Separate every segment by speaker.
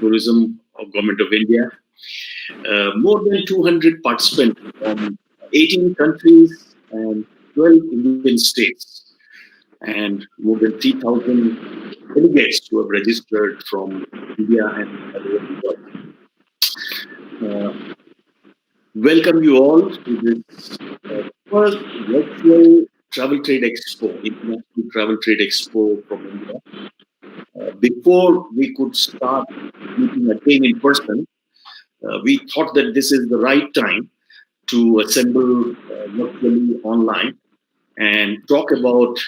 Speaker 1: Tourism of Government of India. More than 200 participants from 18 countries and 12 Indian states, and more than 3,000 delegates who have registered from India and all over the world. Welcome you all to this first virtual Travel Trade Expo, International Travel Trade Expo from India. Before we could start meeting again in person, we thought that this is the right time to assemble virtually online and talk about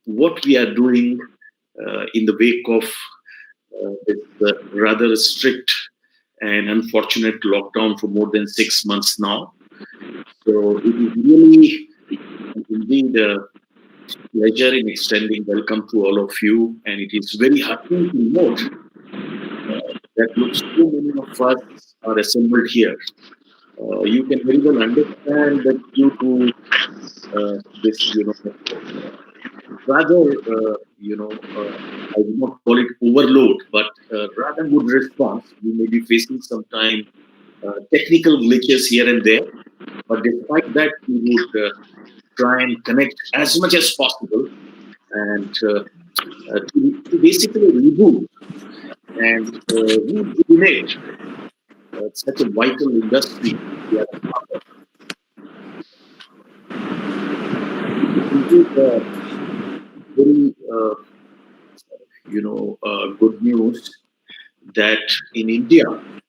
Speaker 1: what we are doing in the wake of this rather strict and unfortunate lockdown for more than 6 months now. So it is really indeed a pleasure in extending welcome to all of you, and it is very heartening to note that looks so many of us are assembled here. You can very well understand that due to this, rather, I would not call it overload, but rather good response. We may be facing sometime technical glitches here and there, but despite that, we would try and connect as much as possible and to basically reboot and rejuvenate such a vital industry we are a part of. It is very, good news that in India,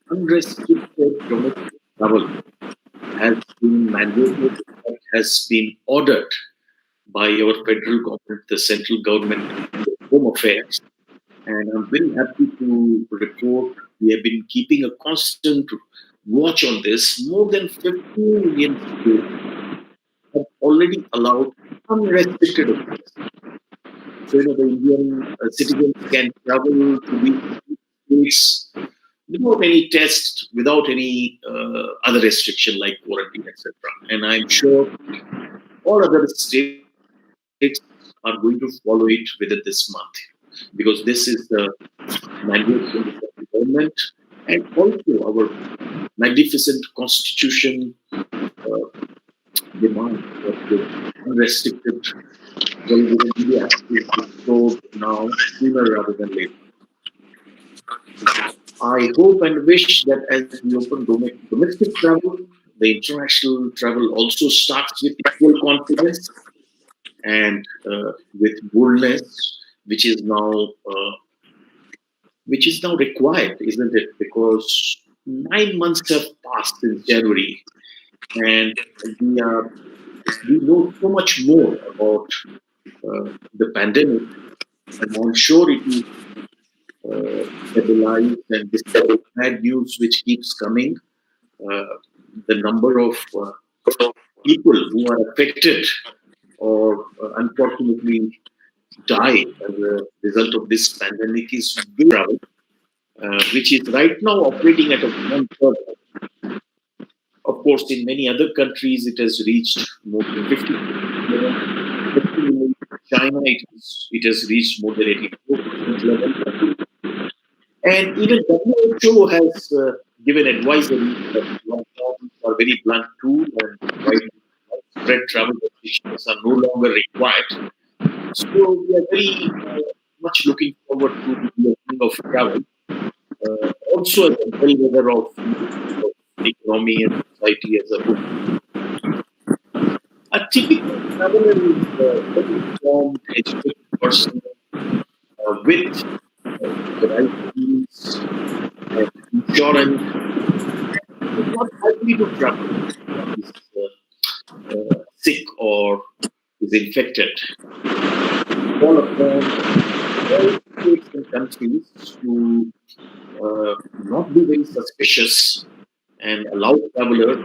Speaker 1: unrestricted domestic travel has been mandated, has been ordered by our federal government, the central government, the Home Affairs. And I'm very happy to report we have been keeping a constant watch on this. More than 15 million states have already allowed unrestricted access. So, the Indian citizens can travel to these states without any test, without any other restriction like quarantine, etc. And I'm sure all other states are going to follow it within this month because this is the mandate from the central government and also our magnificent constitution demand that the unrestricted travel within India is restored now sooner rather than later. I hope and wish that as we open domestic travel, the international travel also starts with equal confidence and with boldness, which is now uh, which is now required, isn't it? Because 9 months have passed since January, and we are we know so much more about the pandemic, and I'm sure it is stabilized, and despite the bad news which keeps coming, uh, the number of people who are affected or unfortunately die as a result of this pandemic is very rapid, which is right now operating at a one third. Of course, in many other countries, it has reached more than 50%. In China, it has reached more than 84% level. And even WHO has given advisory that lockdowns are very blunt tool and widespread travel restrictions are no longer required. So we are very much looking forward to the opening of travel, also as a bellwether of the economy and society as a whole. A typical traveler is a very informed, educated person with the right skills and insurance. Is not likely to travel is sick or is infected. All upon all states and countries to not be very suspicious and allow travelers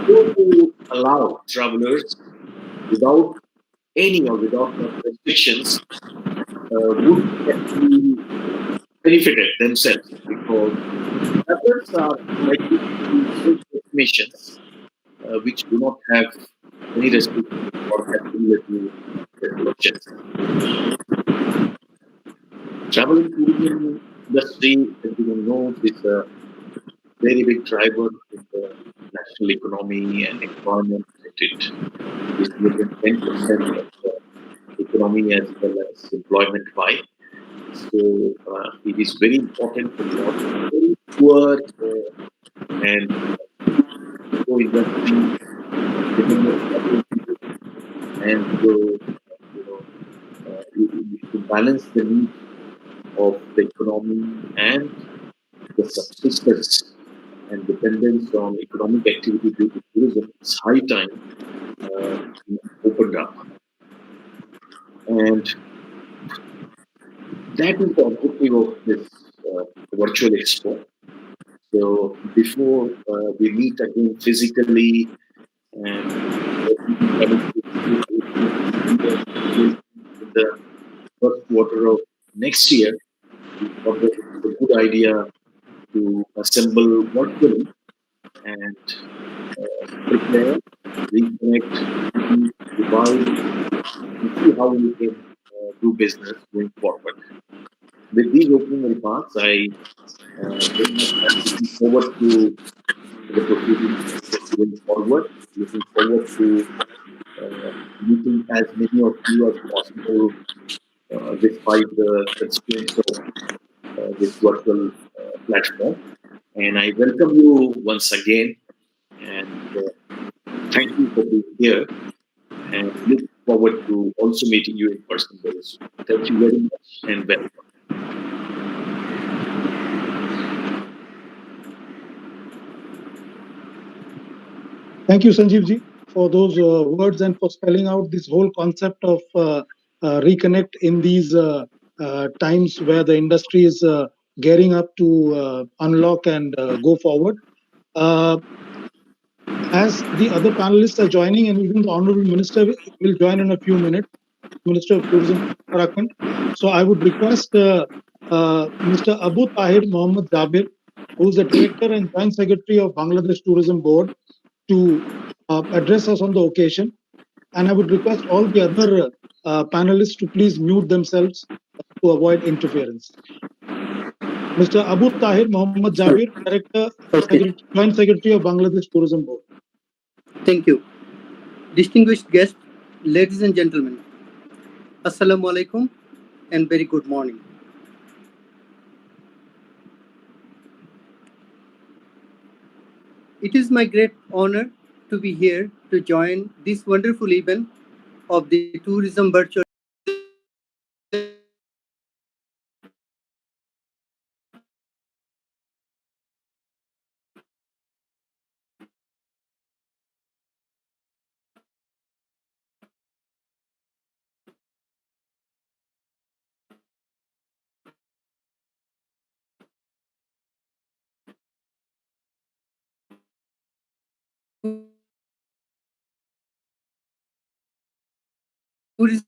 Speaker 1: to allow travelers without any or without restrictions would actually benefited themselves because others are likely to take destinations which do not have any restrictions or have very little restrictions. Travel and tourism industry, as you know, is a very big driver in the national economy and employment. It is more than 10% of the economy as well as employment pie. So it is very important for lot of very poor and so industry getting more opportunities and to balance the needs of the economy and the subsistence and dependence on economic activity due to tourism. It's high time opened up, and that is the objective of this virtual expo. So before we meet again physically and in the first quarter of next year, we thought that it's a good idea to assemble virtually and prepare, reconnect, divide, and see how we can do business going forward. With these opening remarks, I very much am looking forward to the proceedings going forward. Looking forward to meeting as many of you as possible, despite the constraints of this virtual platform. And I welcome you once again, and thank you for being here. And look forward to also meeting you in person very soon. Thank you very much, and welcome.
Speaker 2: Thank you, Sanjeev ji, for those words and for spelling out this whole concept of reconnect in these times where the industry is gearing up to unlock and go forward. As the other panelists are joining, and even the Honorable Minister will join in a few minutes, Minister of Tourism, Uttarakhand. So I would request Mr. Abu Tahir Mohammed Jabir, who is the Director and Joint Secretary of Bangladesh Tourism Board, to address us on the occasion. And I would request all the other panelists to please mute themselves to avoid interference. Mr. Abu Tahir Mohammed Jabir, Director, Joint Secretary of Bangladesh Tourism Board.
Speaker 3: Thank you. Distinguished guests, ladies and gentlemen, Assalamu alaikum and very good morning. It is my great honor to be here to join this wonderful event of the Tourism Virtual Tourism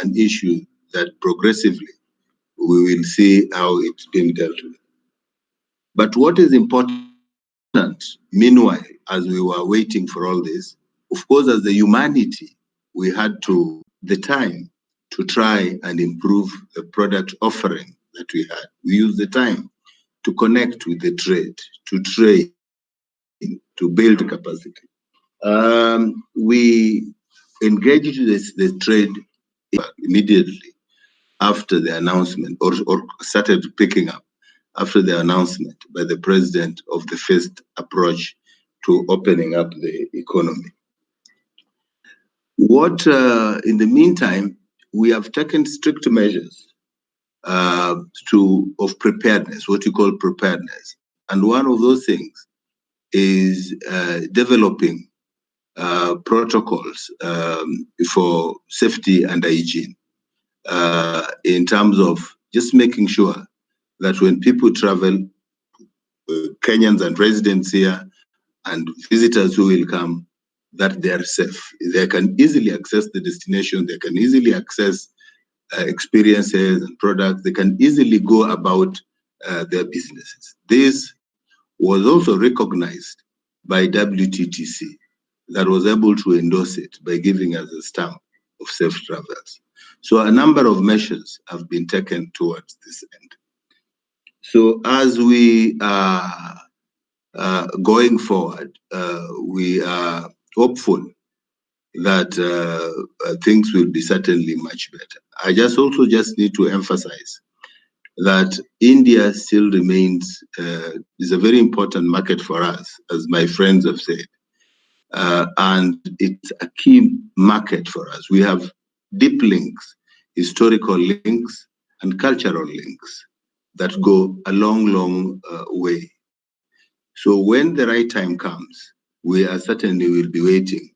Speaker 4: an issue that progressively we will see how it's being dealt with. But what is important, meanwhile, as we were waiting for all this, of course, as the humanity, we had the time to try and improve the product offering that we had. We used the time to connect with the trade, to train, to build capacity. We engaged the trade immediately after the announcement, or started picking up after the announcement by the president of the first approach to opening up the economy. In the meantime, we have taken strict measures of preparedness, what you call preparedness. And one of those things is developing protocols for safety and hygiene in terms of just making sure that when people travel, Kenyans and residents here, and visitors who will come, that they are safe. They can easily access the destination. They can easily access experiences and products. They can easily go about their businesses. This was also recognized by WTTC, that was able to endorse it by giving us a stamp of safe travels. So a number of measures have been taken towards this end. So as we are going forward, we are hopeful that things will be certainly much better. I also need to emphasize that India still remains, is a very important market for us, as my friends have said. And it's a key market for us. We have deep links, historical links, and cultural links that go a long, long way. So when the right time comes, we are certainly will be waiting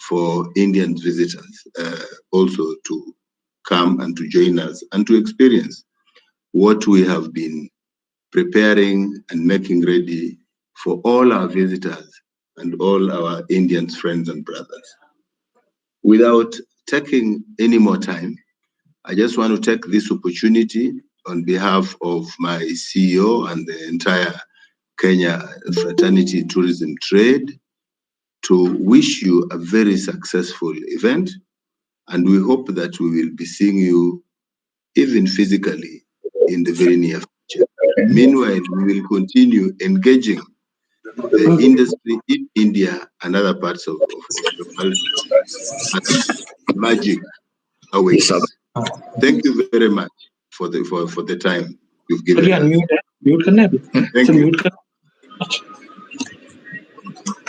Speaker 4: for Indian visitors also to come and to join us and to experience what we have been preparing and making ready for all our visitors and all our Indian friends and brothers. Without taking any more time, I just want to take this opportunity on behalf of my CEO and the entire Kenya Fraternity Tourism Trade to wish you a very successful event. And we hope that we will be seeing you even physically in the very near future. Meanwhile, we will continue engaging the industry in India and other parts of the world. Magic awaits. Thank you very much for the time you've given us. Thank you.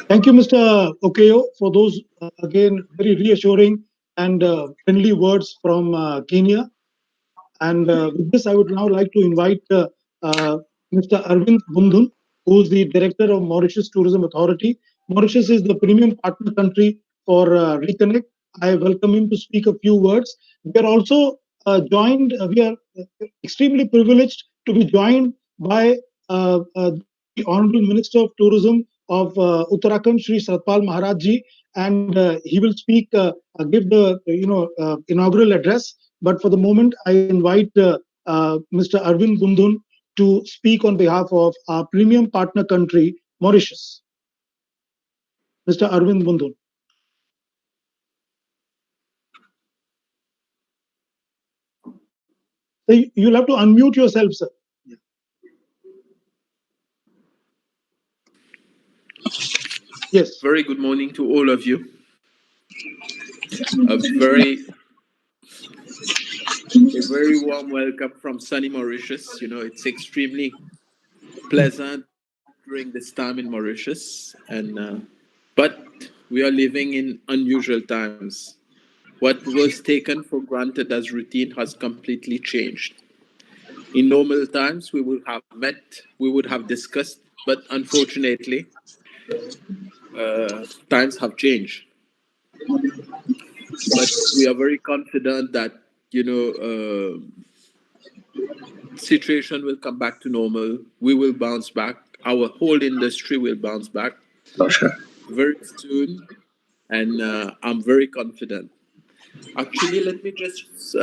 Speaker 2: Thank you, Mr. Okeyo, for those, again, very reassuring and friendly words from Kenya. And with this, I would now like to invite Mr. Arvind Bundhun, who is the Director of Mauritius Tourism Authority. Mauritius is the premium partner country for Reconnect. I welcome him to speak a few words. We are also joined, we are extremely privileged to be joined by the Honorable Minister of Tourism of Uttarakhand, Shri Satpal Maharaj Ji, and he will speak, give the inaugural address. But for the moment, I invite Mr. Arvind Bundhun to speak on behalf of our premium partner country, Mauritius. Mr. Arvind Bundhun. So you'll have to unmute yourself, sir. Yes.
Speaker 5: Very good morning to all of you. A very warm welcome from sunny Mauritius. You know, it's extremely pleasant during this time in Mauritius, and but we are living in unusual times. What was taken for granted as routine has completely changed. In normal times, we would have met, we would have discussed, but unfortunately, times have changed. But we are very confident that, situation will come back to normal. We will bounce back. Our whole industry will bounce back very soon, and I'm very confident. Actually, let me just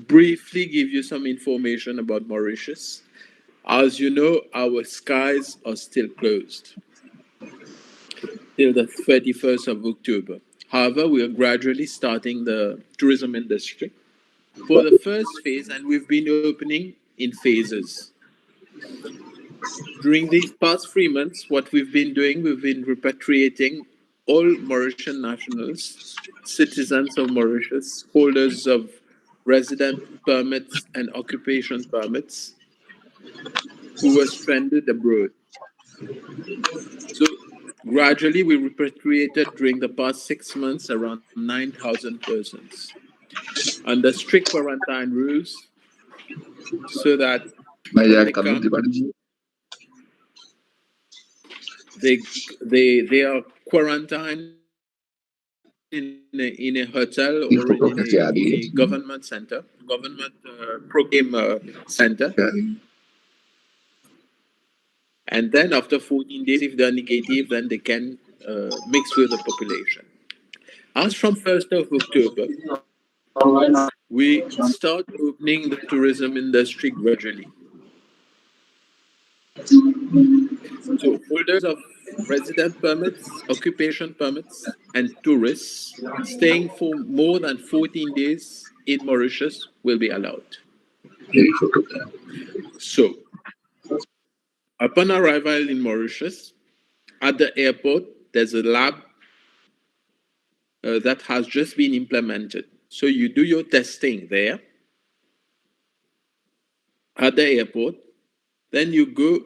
Speaker 5: briefly give you some information about Mauritius. As you know, our skies are still closed till the 31st of October. However, we are gradually starting the tourism industry for the first phase, and we've been opening in phases. During these past 3 months, what we've been doing, we've been repatriating all Mauritian nationals, citizens of Mauritius, holders of resident permits and occupation permits, who were stranded abroad. So gradually, we repatriated during the past 6 months around 9,000 persons under strict quarantine rules, so that they are quarantined in a hotel or in a government center, government program center. And then after 14 days, if they're negative, then they can mix with the population. As from 1st of October, we start opening the tourism industry gradually. So holders of resident permits, occupation permits, and tourists staying for more than 14 days in Mauritius will be allowed. So upon arrival in Mauritius, at the airport, there's a lab that has just been implemented. So you do your testing there at the airport, then you go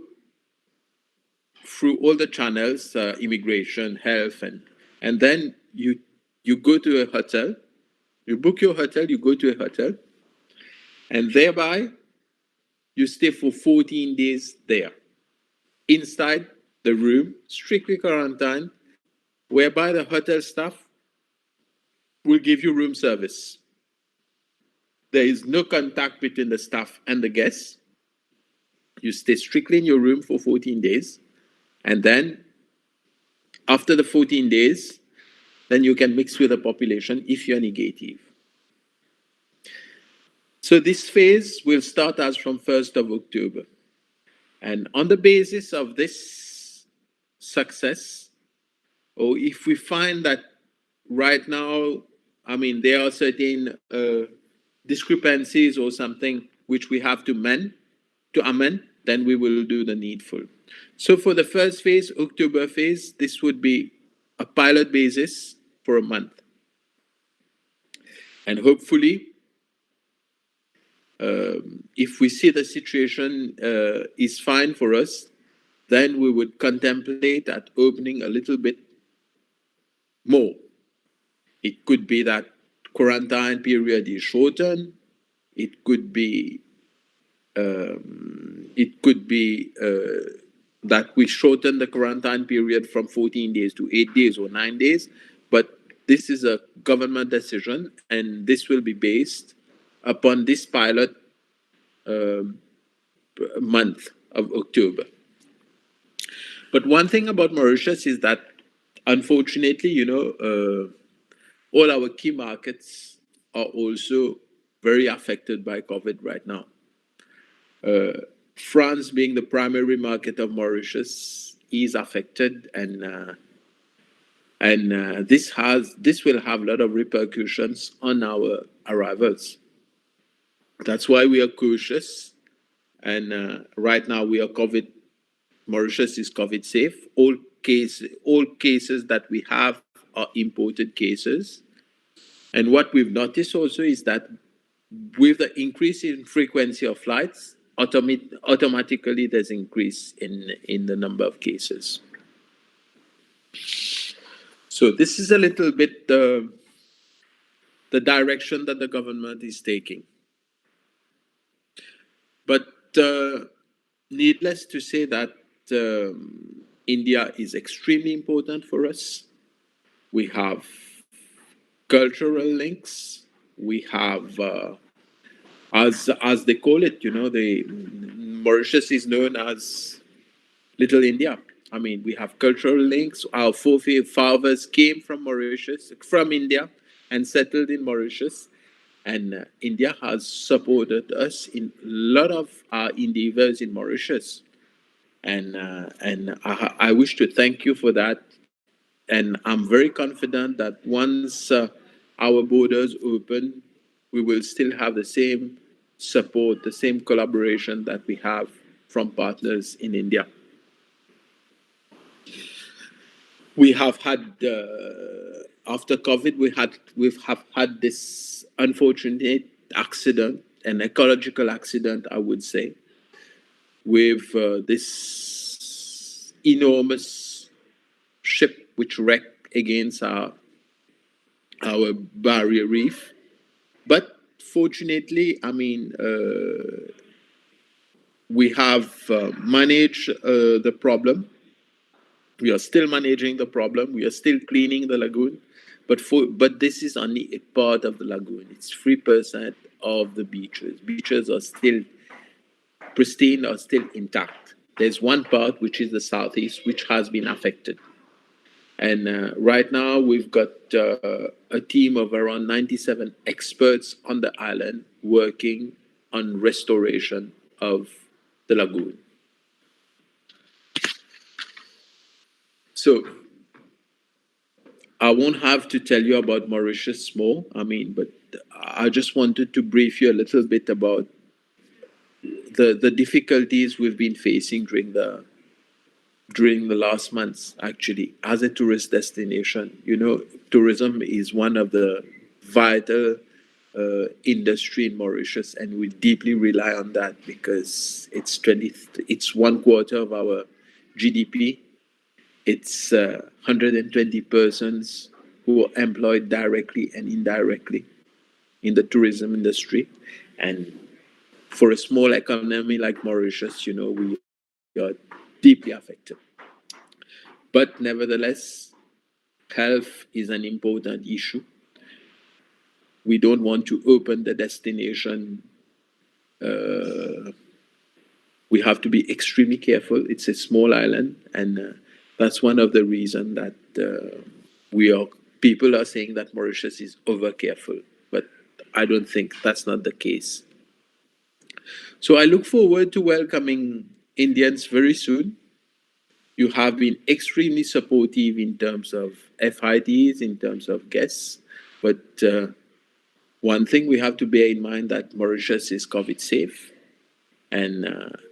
Speaker 5: through all the channels, immigration, health, and then you go to a hotel, you book your hotel, you go to a hotel, and thereby you stay for 14 days there, inside the room, strictly quarantined, whereby the hotel staff will give you room service. There is no contact between the staff and the guests. You stay strictly in your room for 14 days. And then after the 14 days, then you can mix with the population if you're negative. So this phase will start as from 1st of October. And on the basis of this success, or if we find that right now, I mean, there are certain discrepancies or something which we have to amend, then we will do the needful. So for the first phase, October phase, this would be a pilot basis for a month. And hopefully, if we see the situation is fine for us, then we would contemplate at opening a little bit more. It could be that quarantine period is shortened. It could be that we shorten the quarantine period from 14 days to 8 days or 9 days. But this is a government decision, and this will be based upon this pilot month of October. But one thing about Mauritius is that, unfortunately, all our key markets are also very affected by COVID right now. France, being the primary market of Mauritius, is affected, and this will have a lot of repercussions on our arrivals. That's why we are cautious, and right now we are Mauritius is COVID safe. All cases that we have are imported cases. And what we've noticed also is that with the increase in frequency of flights, automatically there's increase in the number of cases. So this is a little bit the direction that the government is taking. But needless to say that India is extremely important for us. We have cultural links. We have, as they call it, Mauritius is known as Little India. I mean, we have cultural links. Our forefathers came from Mauritius, from India, and settled in Mauritius. And India has supported us in a lot of our endeavors in Mauritius. And I wish to thank you for that. And I'm very confident that once our borders open, we will still have the same support, the same collaboration that we have from partners in India. We have had, after COVID, we have had this unfortunate accident, an ecological accident, I would say, with this enormous ship which wrecked against our barrier reef. But fortunately, I mean, we have managed the problem. We are still managing the problem. We are still cleaning the lagoon. But this is only a part of the lagoon. It's 3% of the beaches. Beaches are still pristine, are still intact. There's one part, which is the southeast, which has been affected. And right now, we've got a team of around 97 experts on the island working on restoration of the lagoon. So I won't have to tell you about Mauritius more, but I just wanted to brief you a little bit about the difficulties we've been facing during the last months, actually, as a tourist destination. Tourism is one of the vital industry in Mauritius, and we deeply rely on that because it's 1/4 of our GDP. It's 120 persons who are employed directly and indirectly in the tourism industry. And for a small economy like Mauritius, we are deeply affected. But nevertheless, health is an important issue. We don't want to open the destination. We have to be extremely careful. It's a small island, and that's one of the reasons that people are saying that Mauritius is over careful, but I don't think that's not the case. So I look forward to welcoming Indians very soon. You have been extremely supportive in terms of FITs, in terms of guests, but one thing we have to bear in mind that Mauritius is COVID safe, and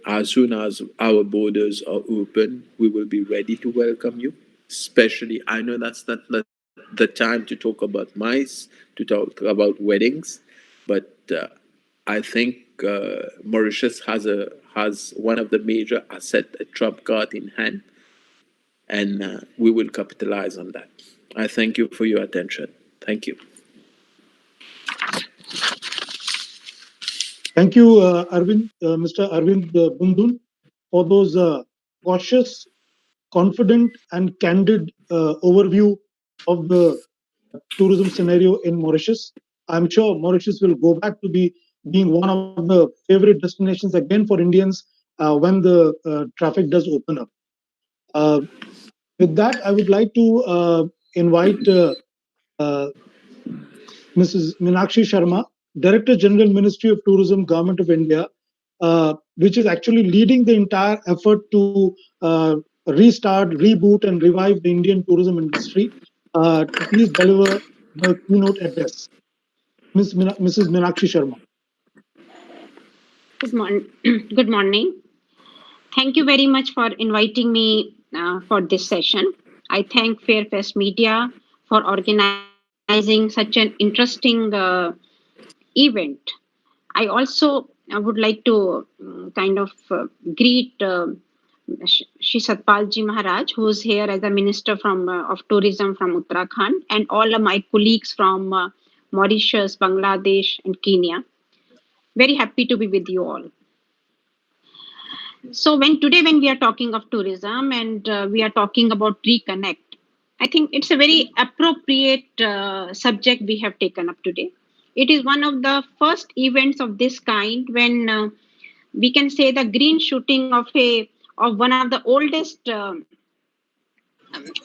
Speaker 5: as soon as our borders are open, we will be ready to welcome you. Especially, I know that's not the time to talk about MICE, to talk about weddings, but I think Mauritius has one of the major assets, a trump card in hand, and we will capitalize on that. I thank you for your attention. Thank you.
Speaker 2: Thank you, Mr. Arvind Bundun, for those cautious, confident, and candid overview of the tourism scenario in Mauritius. I'm sure Mauritius will go back to being one of the favorite destinations again for Indians when the traffic does open up. With that, I would like to invite Mrs. Meenakshi Sharma, Director General, Ministry of Tourism, Government of India, which is actually leading the entire effort to restart, reboot, and revive the Indian tourism industry, to please deliver the keynote address. Mrs. Meenakshi Sharma.
Speaker 6: Good morning. Thank you very much for inviting me for this session. I thank Fairfest Media for organizing such an interesting event. I also would like to greet Shri Satpalji Maharaj, who is here as a Minister of Tourism from Uttarakhand, and all of my colleagues from Mauritius, Bangladesh, and Kenya. Very happy to be with you all. So today when we are talking of tourism and we are talking about reconnect, I think it's a very appropriate subject we have taken up today. It is one of the first events of this kind when we can say the green shooting of one of the oldest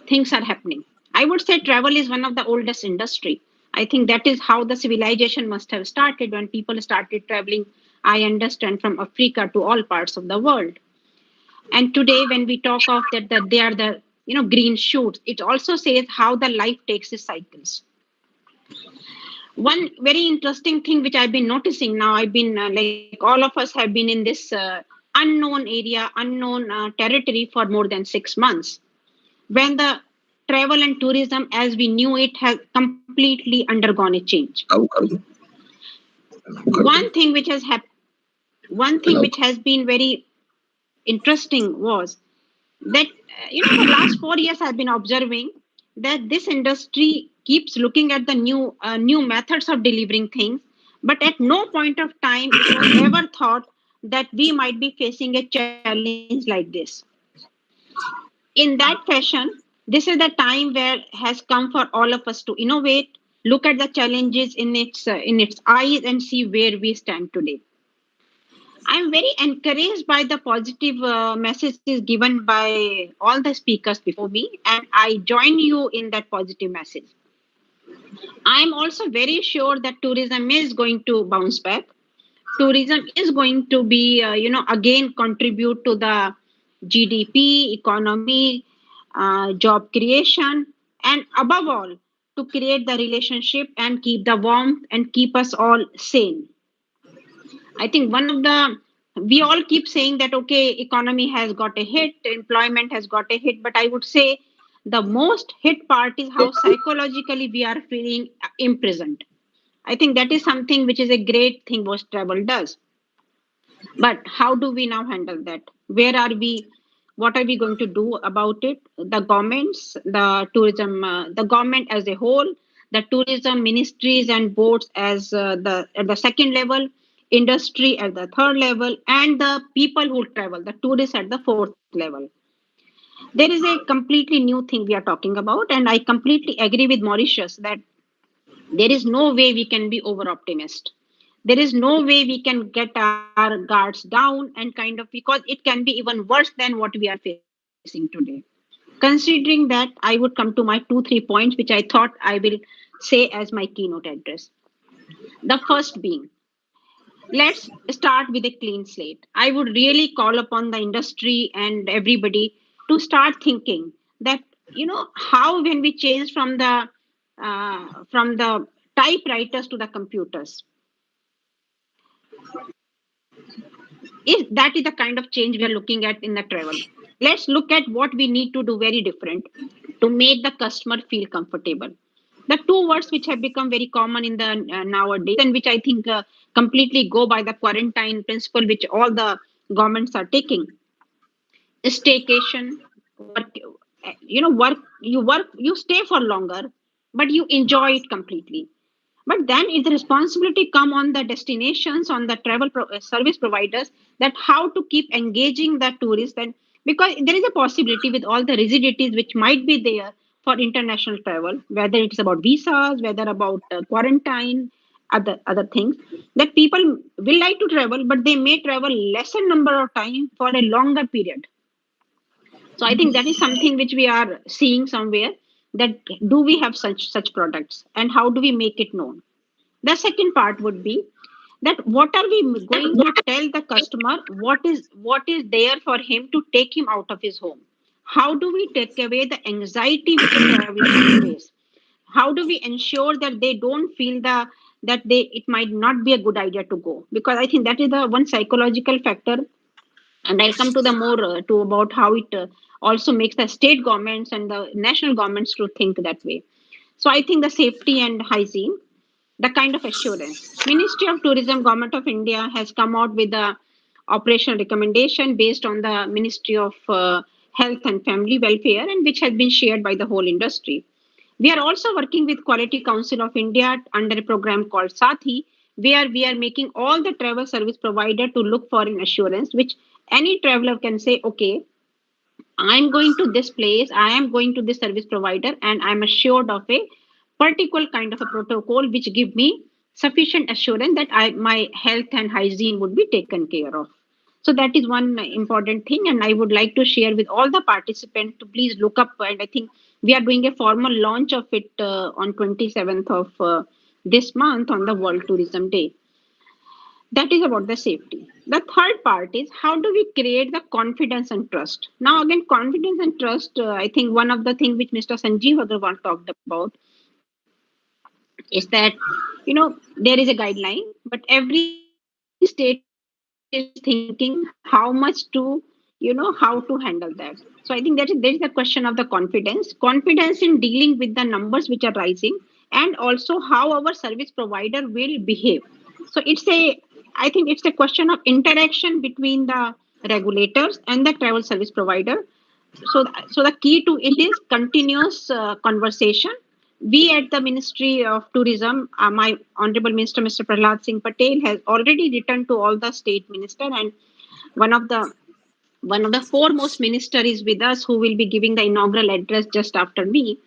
Speaker 6: things are happening. I would say travel is one of the oldest industry. I think that is how the civilization must have started when people started traveling. I understand from Africa to all parts of the world. And today, when we talk of that they are the green shoots, it also says how the life takes its cycles. One very interesting thing which I've been noticing now, I've been like all of us have been in this unknown area, unknown territory for more than 6 months, when the travel and tourism as we knew it has completely undergone a change. One thing which has been very interesting was that for the last 4 years I've been observing that this industry keeps looking at the new methods of delivering things, but at no point of time it was ever thought that we might be facing a challenge like this. In that fashion, this is the time where has come for all of us to innovate, look at the challenges in its eyes, and see where we stand today. I'm very encouraged by the positive messages given by all the speakers before me, and I join you in that positive message. I'm also very sure that tourism is going to bounce back. Tourism is going to be, again contribute to the GDP, economy, job creation, and above all, to create the relationship and keep the warmth and keep us all sane. I think we all keep saying that, okay, economy has got a hit, employment has got a hit, but I would say the most hit part is how psychologically we are feeling imprisoned. I think that is something which is a great thing what travel does. But how do we now handle that? Where are we? What are we going to do about it? The governments, the tourism, the government as a whole, the tourism ministries and boards as the at the second level, industry at the third level, and the people who travel, the tourists at the fourth level. There is a completely new thing we are talking about, and I completely agree with Mauritius that there is no way we can be over optimist. There is no way we can get our guards down and kind of, because it can be even worse than what we are facing today. Considering that, I would come to my 2 3 points which I thought I will say as my keynote address. The first being, let's start with a clean slate. I would really call upon the industry and everybody to start thinking that, how when we change from the typewriters to the computers, is that is the kind of change we are looking at in the travel. Let's look at what we need to do very different to make the customer feel comfortable. The two words which have become very common in the nowadays, and which I think completely go by the quarantine principle which all the governments are taking: staycation. Work, you stay for longer, but you enjoy it completely. But then if the responsibility come on the destinations, on the service providers, that how to keep engaging the tourists, and because there is a possibility with all the rigidities which might be there for international travel, whether it's about visas, whether about quarantine, other things, that people will like to travel, but they may travel lesser number of time for a longer period. So I think that is something which we are seeing somewhere, that do we have such products and how do we make it known. The second part would be that what are we going to tell the customer, what is there for him to take him out of his home. How do we take away the anxiety which a traveler will face? How do we ensure that they don't feel that they it might not be a good idea to go? Because I think that is the one psychological factor, and I'll come to the more to about how it also makes the state governments and the national governments to think that way. So I think the safety and hygiene, the kind of assurance. Ministry of Tourism, Government of India has come out with a operational recommendation based on the Ministry of Health and Family Welfare, and which has been shared by the whole industry. We are also working with Quality Council of India under a program called Sathi, where we are making all the travel service provider to look for an assurance, which any traveler can say, okay, I'm going to this place, I am going to this service provider, and I'm assured of a particular kind of a protocol which give me sufficient assurance that my health and hygiene would be taken care of. So that is one important thing, and I would like to share with all the participants to please look up. And I think we are doing a formal launch of it on 27th of this month on the World Tourism Day. That is about the safety. The third part is how do we create the confidence and trust. Now again, confidence and trust, I think one of the things which Mr. Sanjeev Agarwal talked about is that, there is a guideline, but every state is thinking how much to, how to handle that. So I think there is a question of the confidence in dealing with the numbers which are rising, and also how our service provider will behave. So I think it's a question of interaction between the regulators and the travel service provider. So the key to it is continuous conversation. We at the Ministry of Tourism, my Honorable Minister, Mr. Prahlad Singh Patel, has already written to all the state minister, and one of the foremost minister is with us, who will be giving the inaugural address just after me,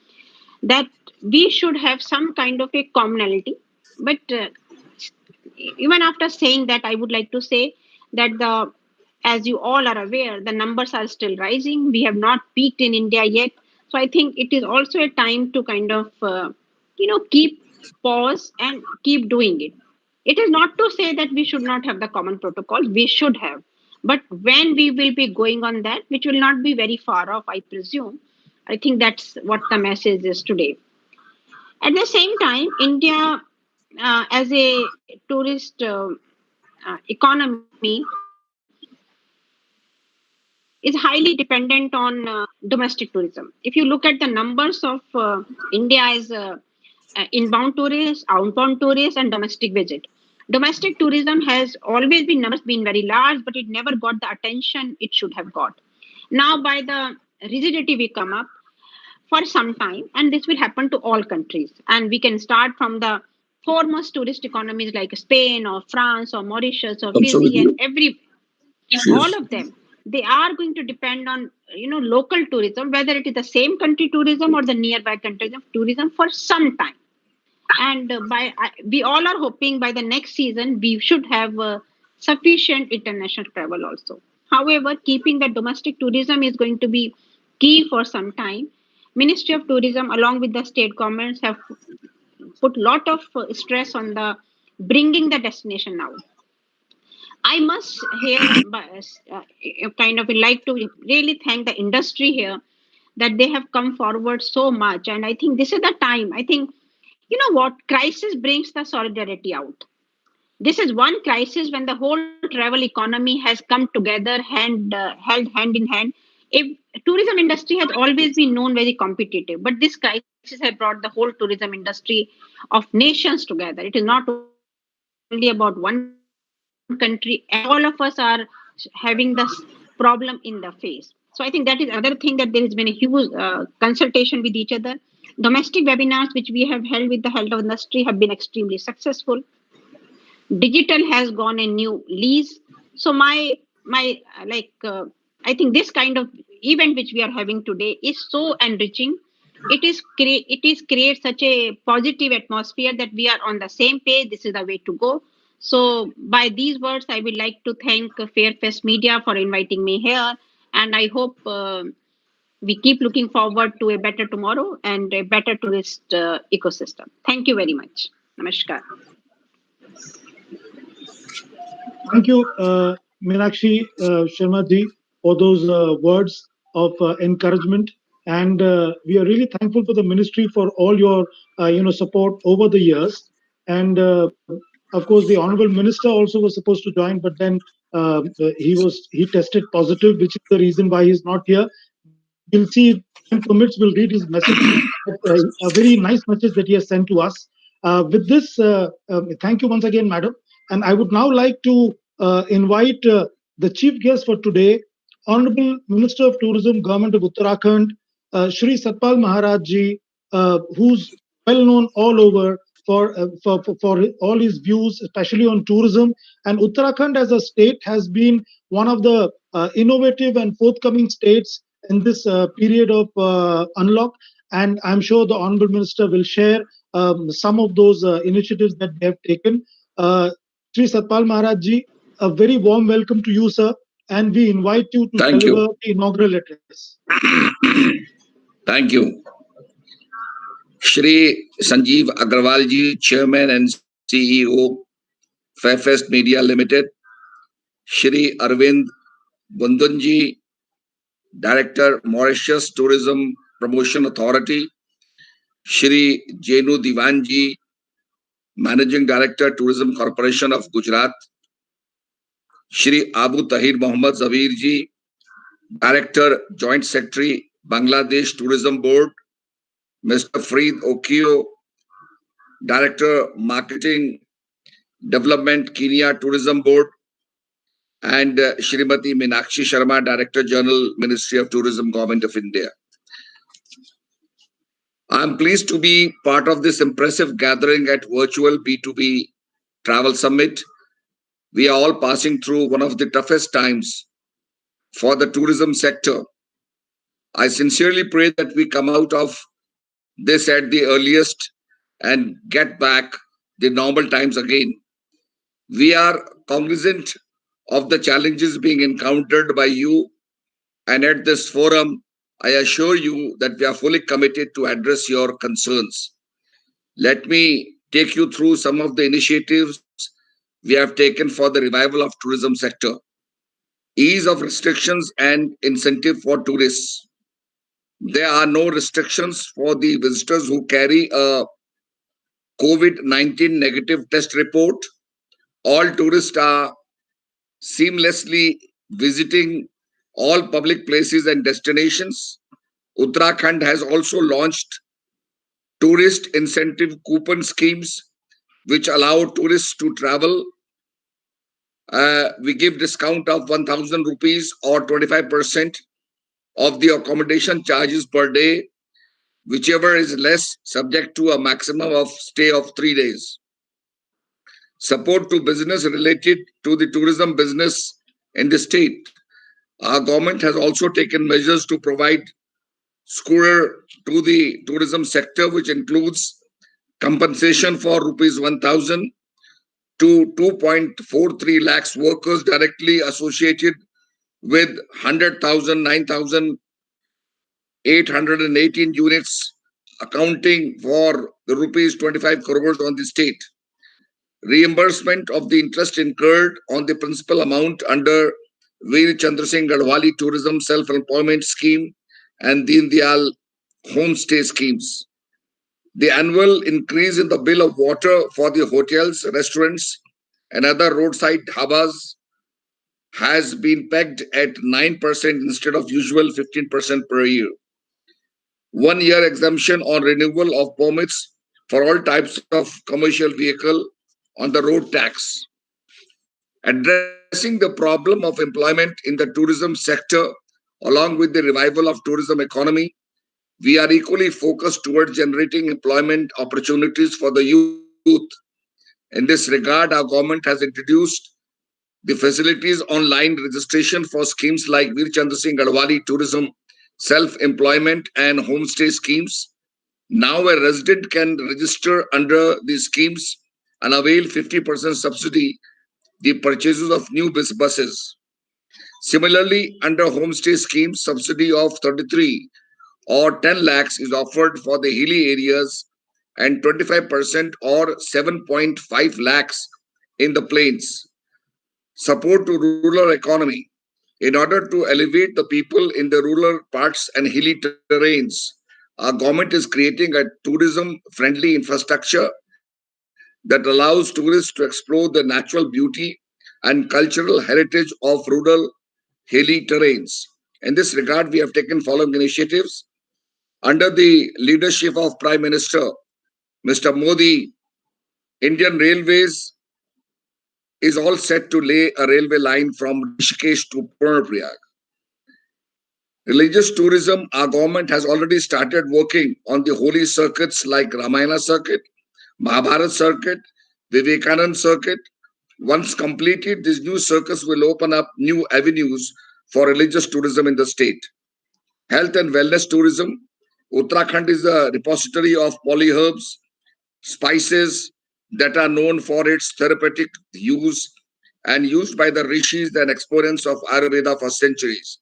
Speaker 6: that we should have some kind of a commonality. But even after saying that, I would like to say that as you all are aware, the numbers are still rising. We have not peaked in India yet. So I think it is also a time to kind of, keep pause and keep doing it. It is not to say that we should not have the common protocols. We should have. But when we will be going on that, which will not be very far off, I presume, I think that's what the message is today. At the same time, India, as a tourist economy, is highly dependent on domestic tourism. If you look at the numbers of India as inbound tourists, outbound tourists, and domestic visit. Domestic tourism has always been numbers been very large, but it never got the attention it should have got. Now, by the rigidity we come up for some time, and this will happen to all countries, and we can start from the foremost tourist economies like Spain or France or Mauritius or Fiji and all of them, they are going to depend on local tourism, whether it is the same country tourism or the nearby countries of tourism for some time. And we all are hoping by the next season we should have sufficient international travel also. However, keeping the domestic tourism is going to be key for some time. Ministry of Tourism along with the state governments have put lot of stress on the bringing the destination out. I must here kind of like to really thank the industry here that they have come forward so much. And I think this is the time. I think, you know what, crisis brings the solidarity out. This is one crisis when the whole travel economy has come together, held hand in hand. If tourism industry has always been known very competitive, but this crisis has brought the whole tourism industry of nations together. It is not only about one country, and all of us are having this problem in the face. So I think that is another thing, that there has been a huge consultation with each other. Domestic webinars which we have held with the health of industry have been extremely successful. Digital has gone a new lease. So I think this kind of event which we are having today is so enriching. It is create such a positive atmosphere that we are on the same page. This is the way to go. So by these words, I would like to thank Fairfest Media for inviting me here, and I hope we keep looking forward to a better tomorrow and a better tourist ecosystem. Thank you very much. Namaskar.
Speaker 2: Thank you, Meenakshi Sharma ji, for those words of encouragement. And we are really thankful for the ministry for all your, support over the years. And of course, the honorable minister also was supposed to join, but then he tested positive, which is the reason why he's not here. We'll see if time permits. We'll read his message, a very nice message that he has sent to us. With this, thank you once again, madam. And I would now like to invite the chief guest for today, Honorable Minister of Tourism, Government of Uttarakhand, Shri Satpal Maharaj ji, who's well known all over for all his views, especially on tourism. And Uttarakhand as a state has been one of the innovative and forthcoming states in this period of unlock. And I'm sure the Honorable Minister will share some of those initiatives that they have taken. Sri Satpal Maharaj ji, a very warm welcome to you, sir, and we invite you to deliver the inaugural address.
Speaker 7: Thank you. Shri Sanjeev Agrawal ji, Chairman and CEO, Fairfest Media Limited. Shri Arvind Bundan ji, Director, Mauritius Tourism Promotion Authority. Shri Jenu Diwan ji, Managing Director, Tourism Corporation of Gujarat. Shri Abu Tahir Mohammad Zabir ji, Director, Joint Secretary, Bangladesh Tourism Board. Mr. Farid Okio, Director, Marketing Development, Kenya Tourism Board. And Shrimati Meenakshi Sharma, Director General, Ministry of Tourism, Government of India. I'm pleased to be part of this impressive gathering at virtual B2B Travel Summit. We are all passing through one of the toughest times for the tourism sector. I sincerely pray that we come out of this at the earliest and get back the normal times again. We are cognizant of the challenges being encountered by you. And at this forum, I assure you that we are fully committed to address your concerns. Let me take you through some of the initiatives we have taken for the revival of tourism sector. Ease of restrictions and incentive for tourists. There are no restrictions for the visitors who carry a COVID-19 negative test report. All tourists are seamlessly visiting all public places and destinations. Uttarakhand has also launched tourist incentive coupon schemes which allow tourists to travel. We give discount of 1,000 rupees or 25% of the accommodation charges per day, whichever is less, subject to a maximum of stay of 3 days. Support to business related to the tourism business in the state. Our government has also taken measures to provide succor to the tourism sector, which includes compensation for rupees 1,000 to 2.43 lakhs workers directly associated with 100,000, 9,818 units, accounting for the rupees 25 crores on the state. Reimbursement of the interest incurred on the principal amount under Veer Chandra Singh Gadwali Tourism Self-Employment Scheme and Deen Dayal Homestay Schemes. The annual increase in the bill of water for the hotels, restaurants, and other roadside dhabas has been pegged at 9% instead of usual 15% per year. 1 year exemption on renewal of permits for all types of commercial vehicle on the road tax. Addressing the problem of employment in the tourism sector, along with the revival of tourism economy, we are equally focused towards generating employment opportunities for the youth. In this regard, our government has introduced the facilities online registration for schemes like Veer Chandra Singh Gadwali Tourism Self-Employment and Homestay Schemes. Now a resident can register under these schemes and avail 50% subsidy the purchases of new buses. Similarly, under homestay schemes, subsidy of 33 or 10 lakhs is offered for the hilly areas and 25% or 7.5 lakhs in the plains. Support to rural economy. In order to elevate the people in the rural parts and hilly terrains, our government is creating a tourism-friendly infrastructure that allows tourists to explore the natural beauty and cultural heritage of rural hilly terrains. In this regard, we have taken following initiatives. Under the leadership of Prime Minister Mr. Modi, Indian Railways is all set to lay a railway line from Rishikesh to Purnaprayag. Religious tourism, our government has already started working on the holy circuits like Ramayana circuit, Mahabharat circuit, Vivekanand circuit. Once completed, these new circuits will open up new avenues for religious tourism in the state. Health and wellness tourism. Uttarakhand is a repository of polyherbs, spices that are known for its therapeutic use and used by the rishis and exponents of Ayurveda for centuries.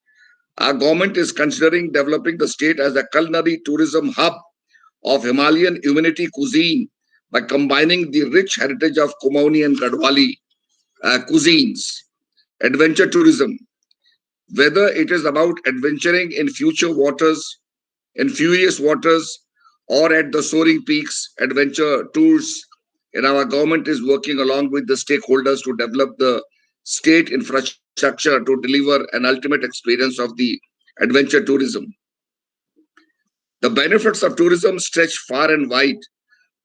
Speaker 7: Our government is considering developing the state as a culinary tourism hub of Himalayan humanity cuisine by combining the rich heritage of Kumaoni and Gadwali cuisines. Adventure tourism. Whether it is about adventuring in furious waters, or at the soaring peaks, adventure tours, and our government is working along with the stakeholders to develop the state infrastructure to deliver an ultimate experience of the adventure tourism. The benefits of tourism stretch far and wide.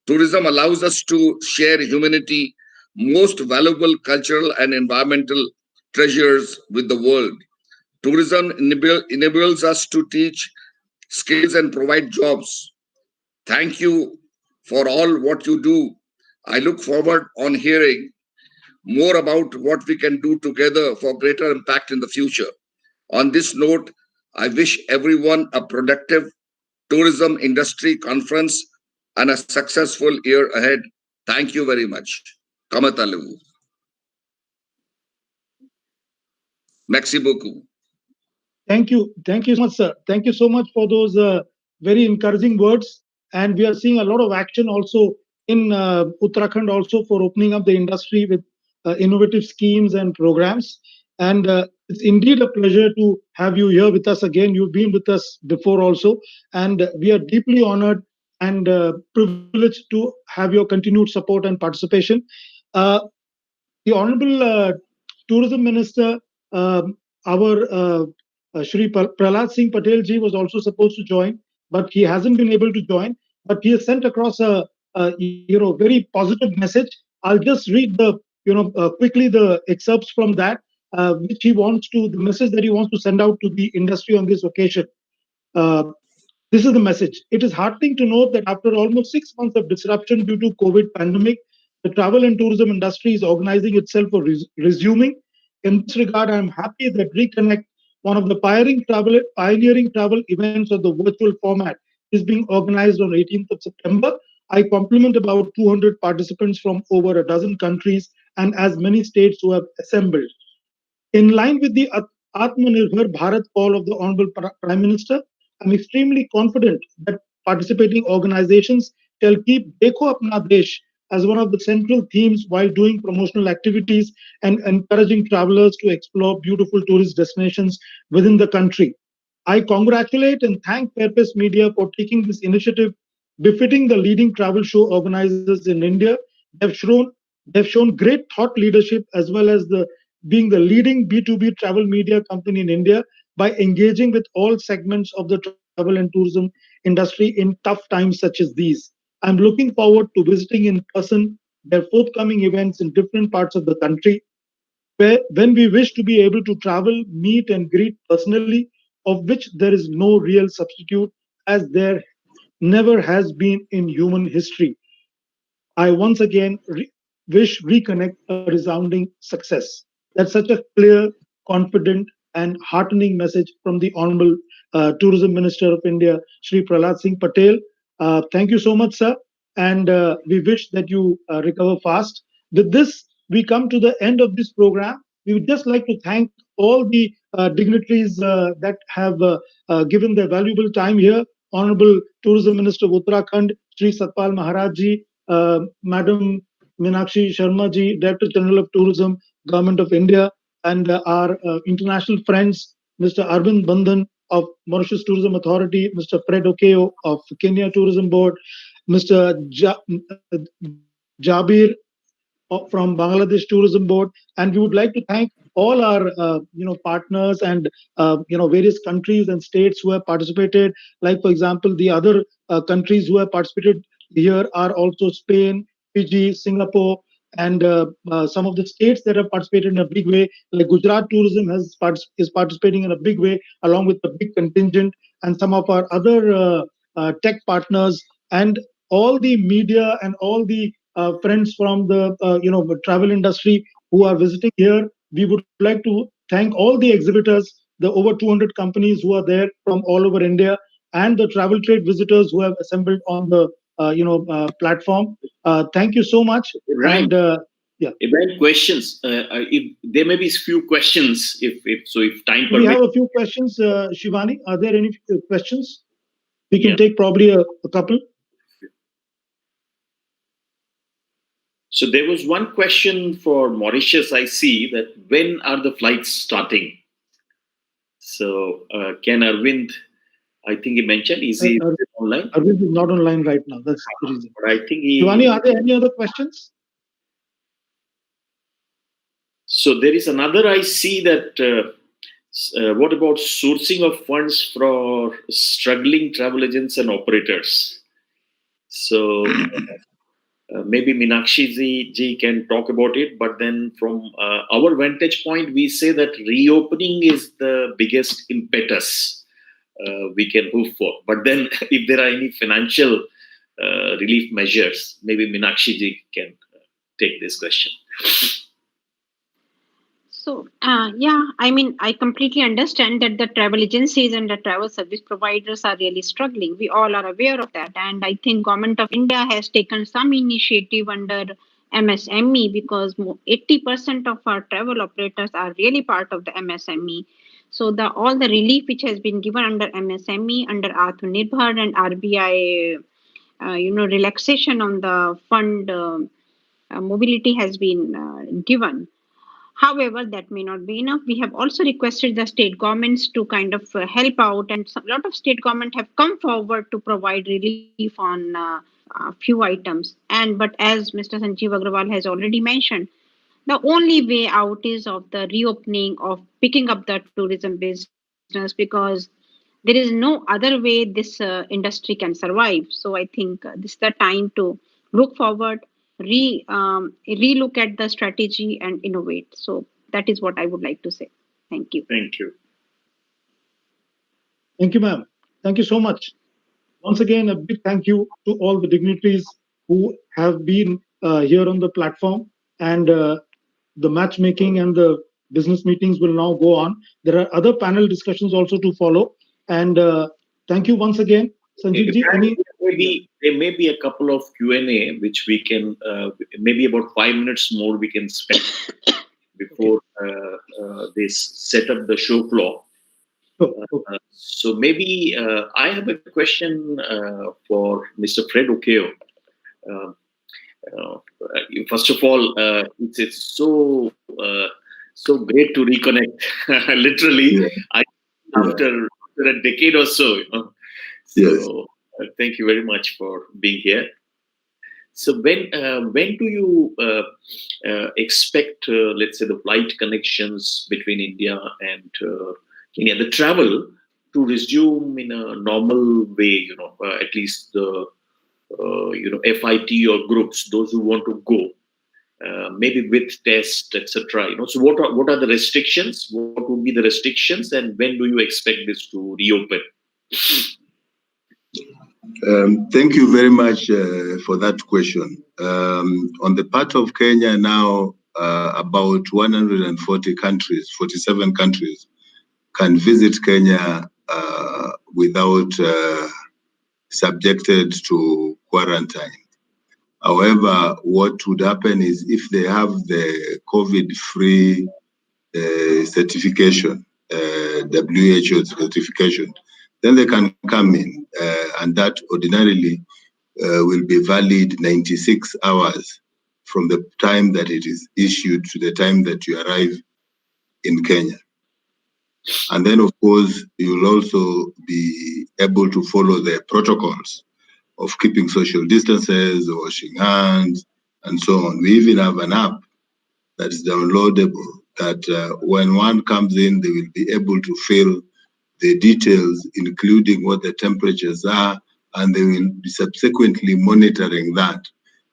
Speaker 7: Tourism allows us to share humanity, most valuable cultural and environmental treasures with the world. Tourism enables us to teach skills and provide jobs. Thank you for all what you do. I look forward on hearing more about what we can do together for greater impact in the future. On this note, I wish everyone a productive tourism industry conference and a successful year ahead. Thank you very much. Kamatalu. Merci beaucoup.
Speaker 2: Thank you. Thank you so much, sir. Thank you so much for those very encouraging words. And we are seeing a lot of action also in Uttarakhand also for opening up the industry with innovative schemes and programs. And it's indeed a pleasure to have you here with us again. You've been with us before also. And we are deeply honored and privileged to have your continued support and participation. The Honorable Tourism Minister, our Shri Prahlad Singh Patel ji was also supposed to join, but he hasn't been able to join. But he has sent across a very positive message. I'll just read the quickly the excerpts from that, which he wants to the message that he wants to send out to the industry on this occasion. This is the message. It is heartening to note that after almost 6 months of disruption due to COVID pandemic, the travel and tourism industry is organizing itself for resuming. In this regard, I am happy that Reconnect, one of the pioneering travel events of the virtual format, is being organized on 18th of September. I compliment about 200 participants from over a dozen countries and as many states who have assembled. In line with the Atmanirbhar Bharat call of the Honorable Prime Minister, I'm extremely confident that participating organizations shall keep Dekho Apna Desh as one of the central themes while doing promotional activities and encouraging travelers to explore beautiful tourist destinations within the country. I congratulate and thank Fairfax Media for taking this initiative befitting the leading travel show organizers in India. They've shown great thought leadership as well as being the leading B2B travel media company in India by engaging with all segments of the travel and tourism industry in tough times such as these. I'm looking forward to visiting in person their forthcoming events in different parts of the country, where when we wish to be able to travel, meet and greet personally, of which there is no real substitute as there never has been in human history. I once again wish Reconnect a resounding success. That's such a clear, confident, and heartening message from the Honorable Tourism Minister of India, Shri Prahlad Singh Patel. Thank you so much, sir. And we wish that you recover fast. With this, we come to the end of this program. We would just like to thank all the dignitaries that have given their valuable time here. Honorable Tourism Minister of Uttarakhand, Shri Satpal Maharaj ji, Madam Meenakshi Sharma ji, Director General of Tourism, Government of India, and our international friends, Mr. Arvind Bandhan of Mauritius Tourism Authority, Mr. Fred Okeo of Kenya Tourism Board, Mr. Jabir from Bangladesh Tourism Board, and we would like to thank all our partners and various countries and states who have participated. Like for example, the other countries who have participated here are also Spain, Fiji, Singapore, and some of the states that have participated in a big way, like Gujarat Tourism is participating in a big way, along with a big contingent, and some of our other tech partners, and all the media and all the friends from the travel industry who are visiting here. We would like to thank all the exhibitors, the over 200 companies who are there from all over India, and the travel trade visitors who have assembled on the platform. Thank you so much.
Speaker 1: Right.
Speaker 2: And
Speaker 1: Event questions. If there may be few questions, if time
Speaker 2: we
Speaker 1: permits.
Speaker 2: have a few questions, Shivani. Are there any questions? We can
Speaker 1: Yeah.
Speaker 2: take probably a couple.
Speaker 1: So there was one question for Mauritius. I see that when are the flights starting? So can Arvind, I think he mentioned, is he online?
Speaker 2: Arvind is not online right now. That's the reason.
Speaker 1: But I think he.
Speaker 2: Shivani, are there any other questions?
Speaker 1: So there is another. I see that. What about sourcing of funds for struggling travel agents and operators? So. Maybe Meenakshi ji can talk about it, but then from our vantage point, we say that reopening is the biggest impetus we can hope for. But then if there are any financial relief measures, maybe Meenakshi ji can take this question.
Speaker 6: So, I completely understand that the travel agencies and the travel service providers are really struggling. We all are aware of that. And I think Government of India has taken some initiative under MSME, because 80% of our travel operators are really part of the MSME. So all the relief which has been given under MSME, under Atmanirbhar and RBI, relaxation on the fund mobility has been given. However, that may not be enough. We have also requested the state governments to kind of help out, and a lot of state government have come forward to provide relief on a few items. But as Mr. Sanjeev Agrawal has already mentioned, the only way out is of the reopening, of picking up the tourism business, because there is no other way this industry can survive. So I think this is the time to look forward, relook at the strategy and innovate. So that is what I would like to say. Thank you.
Speaker 1: Thank you.
Speaker 2: Thank you, ma'am. Thank you so much. Once again, a big thank you to all the dignitaries who have been here on the platform, and the matchmaking and the business meetings will now go on. There are other panel discussions also to follow. And thank you once again. Sanjeev ji,
Speaker 1: there may be a couple of Q&A which we can, maybe about 5 minutes more we can spend before they set up the show floor. So maybe I have a question for Mr. Fred Okeo. First of all, it's so great to reconnect. Literally, after a decade or so. So thank you very much for being here. So when do you expect, let's say, the flight connections between India and Kenya, the travel, to resume in a normal way? At least the FIT or groups, those who want to go, maybe with tests, etc. So what are the restrictions? What would be the restrictions, and when do you expect this to reopen?
Speaker 4: Thank you very much for that question. On the part of Kenya now, about 140 countries, 47 countries, can visit Kenya without subjected to quarantine. However, what would happen is if they have the COVID-free certification, WHO certification, then they can come in, and that ordinarily will be valid 96 hours from the time that it is issued to the time that you arrive in Kenya. And then, of course, you'll also be able to follow the protocols of keeping social distances, washing hands, and so on. We even have an app that is downloadable that when one comes in, they will be able to fill the details, including what the temperatures are, and they will be subsequently monitoring that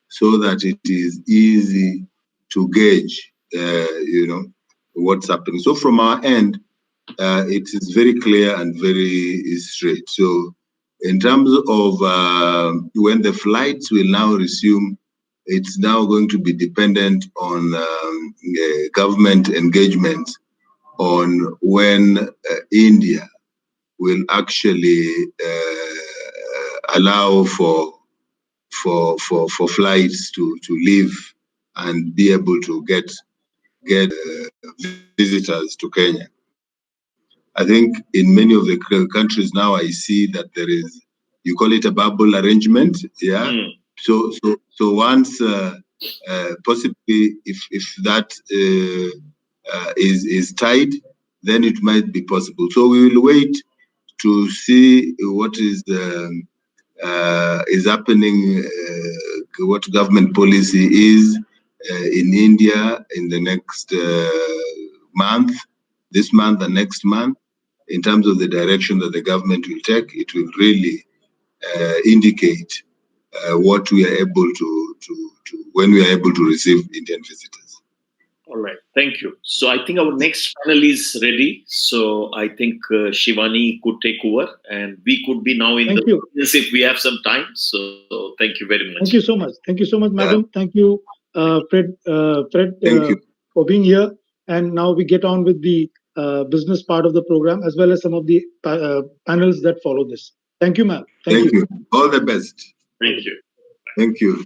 Speaker 4: so that it is easy to gauge, what's happening. So from our end, it is very clear and very straight. So in terms of when the flights will now resume, it's now going to be dependent on government engagement on when India will actually allow for flights to leave and be able to get visitors to Kenya. I think in many of the countries now, I see that there is, you call it a bubble arrangement, yeah. So once possibly if that is tied, then it might be possible. So we will wait to see what is happening, what government policy is in India in the next month, this month and next month. In terms of the direction that the government will take, it will really indicate what we are able to when we are able to receive Indian visitors.
Speaker 1: All right, thank you. So I think our next panel is ready. So I think Shivani could take over, and we could be now in audience if we have some time. So thank you very much.
Speaker 2: Thank you so much. Thank you so much, madam. Thank you, Fred.
Speaker 4: Thank you
Speaker 2: for being here. And now we get on with the business part of the program, as well as some of the panels that follow this. Thank you, ma'am.
Speaker 4: Thank you. All the best.
Speaker 1: Thank you.
Speaker 4: Thank you.